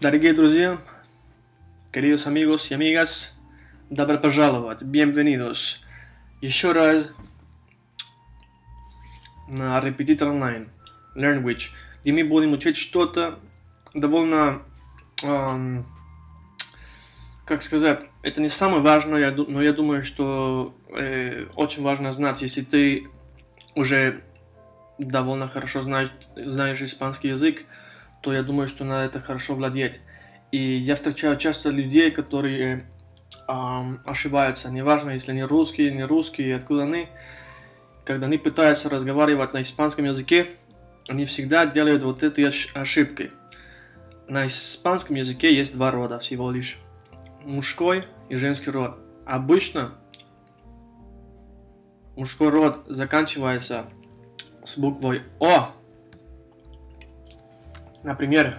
Дорогие друзья, queridos amigos y amigas, добро пожаловать, bienvenidos еще раз на Repetitor Online, Learnwich, где мы будем учить что-то довольно, как сказать, это не самое важное, но я думаю, что очень важно знать, если ты уже довольно хорошо знаешь испанский язык, то я думаю, что надо это хорошо владеть. И я встречаю часто людей, которые ошибаются. Неважно, если они русские, не русские, откуда они. Когда они пытаются разговаривать на испанском языке, они всегда делают вот эти ошибки. На испанском языке есть два рода всего лишь. Мужской и женский род. Обычно мужской род заканчивается с буквой О. Например,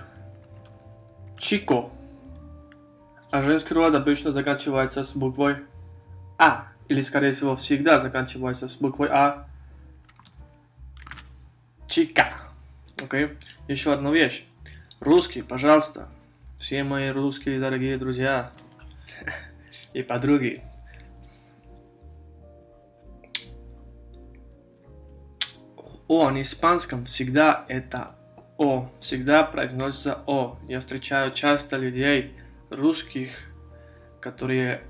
chico. А женский род обычно заканчивается с буквой А. Или, скорее всего, всегда заканчивается с буквой А. Chica. Окей? Еще одна вещь. Русский, пожалуйста. Все мои русские дорогие друзья и подруги. О на испанском всегда это О. Всегда произносится О. Я встречаю часто людей, русских, которые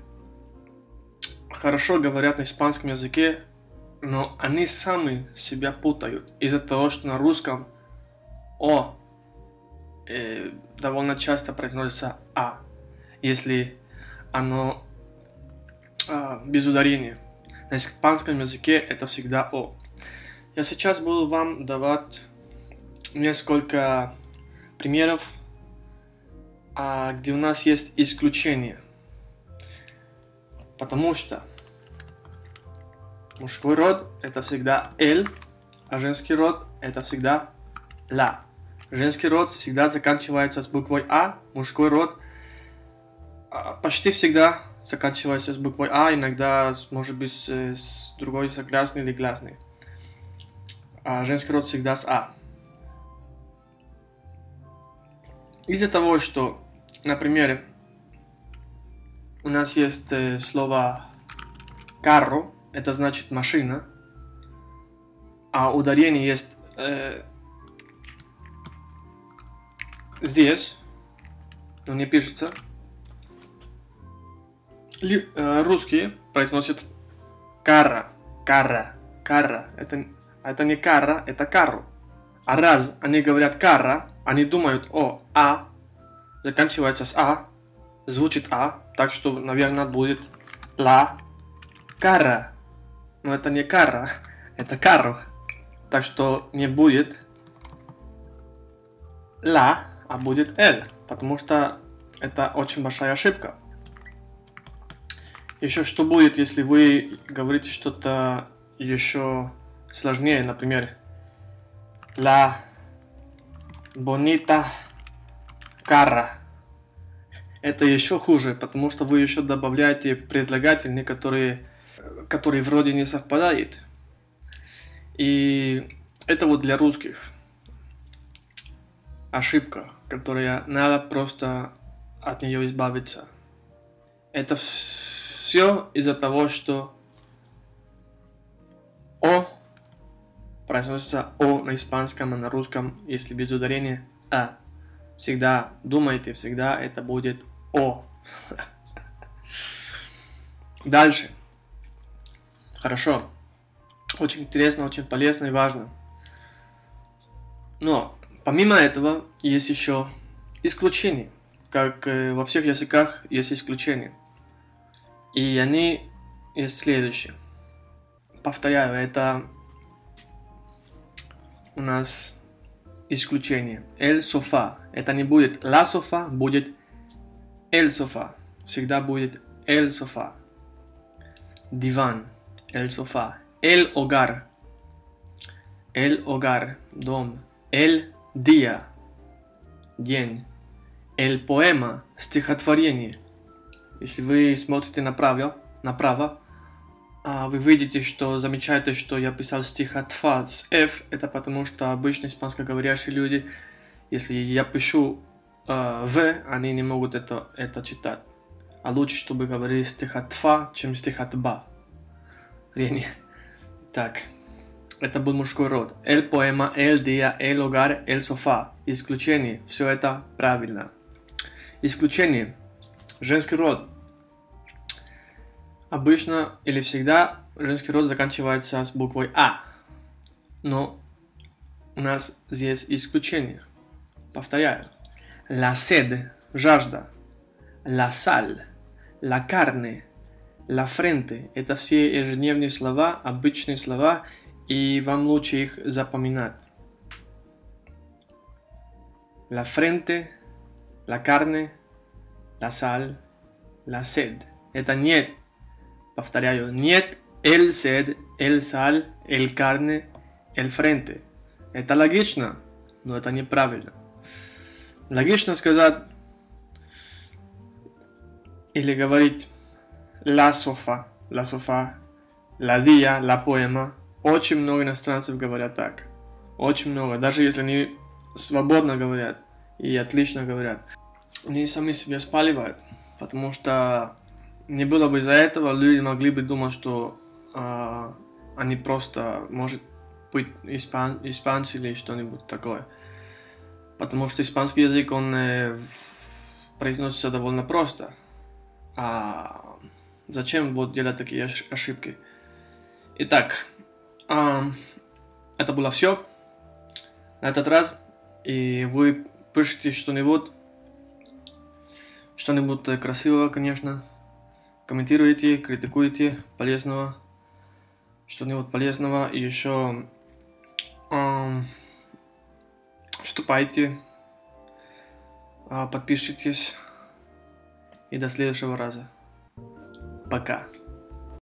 хорошо говорят на испанском языке, но они сами себя путают из-за того, что на русском О довольно часто произносится А, если оно без ударения. На испанском языке это всегда О. Я сейчас буду вам давать несколько примеров, где у нас есть исключения. Потому что мужской род это всегда L, а женский род это всегда La. Женский род всегда заканчивается с буквой А, мужской род почти всегда заканчивается с буквой А, иногда может быть с другой согласной или гласной. А женский род всегда с А. Из-за того, что, например, у нас есть слово carro, это значит машина, а ударение есть здесь, но не пишется. Русские произносят carra, carra, carra. Это не carra, это carro. А раз они говорят carra, они думают о А, заканчивается с А, звучит А, так что, наверное, будет la carra. Но это не carra, это carro. Так что не будет la, а будет el, потому что это очень большая ошибка. Еще что будет, если вы говорите что-то еще сложнее, например, la bonita carra. Это еще хуже, потому что вы еще добавляете предлагательные, которые вроде не совпадают. И это вот для русских ошибка, которая надо просто от нее избавиться. Это все из-за того, что О произносится О на испанском, а на русском, если без ударения, А. Всегда думайте, всегда это будет О. Дальше. Хорошо. Очень интересно, очень полезно и важно. Но, помимо этого, есть еще исключения. Как во всех языках есть исключения. И они есть следующие. Повторяю, это у нас исключение. El sofá. Это не будет la sofá, будет el sofá. Всегда будет el sofá. Диван. El sofá. El hogar. El hogar. Дом. El día. День. El poema. Стихотворение. Если вы смотрите направо, вы видите, что замечаете, что я писал стихотва с F. Это потому, что обычно испанско говорящие люди, если я пишу В, они не могут это читать. А лучше, чтобы говорили стихотва, чем стихотба. Так, это был мужской род. El poema, el día, el hogar, el sofá. Исключение. Все это правильно. Исключение. Женский род. Обычно или всегда женский род заканчивается с буквой А. Но у нас здесь исключение. Повторяю. La sed, жажда. La sal, la carne, la frente. Это все ежедневные слова, обычные слова, и вам лучше их запоминать. La frente, la carne, la sal, la sed. Это нет. Повторяю, нет el sed, el sal, el carne, el frente. Это логично, но это неправильно. Логично сказать или говорить la sofá, la día, la poema. Очень много иностранцев говорят так. Очень много. Даже если они свободно говорят и отлично говорят. Они сами себя спаливают. Потому что не было бы из-за этого, люди могли бы думать, что они просто, может быть, испанцы или что-нибудь такое. Потому что испанский язык, он произносится довольно просто. А зачем вот делать такие ошибки? Итак, это было все на этот раз. И вы пишите что-нибудь красивого, конечно. Комментируйте, критикуйте, полезного. Что-нибудь полезного. И еще вступайте, подпишитесь. И до следующего раза. Пока.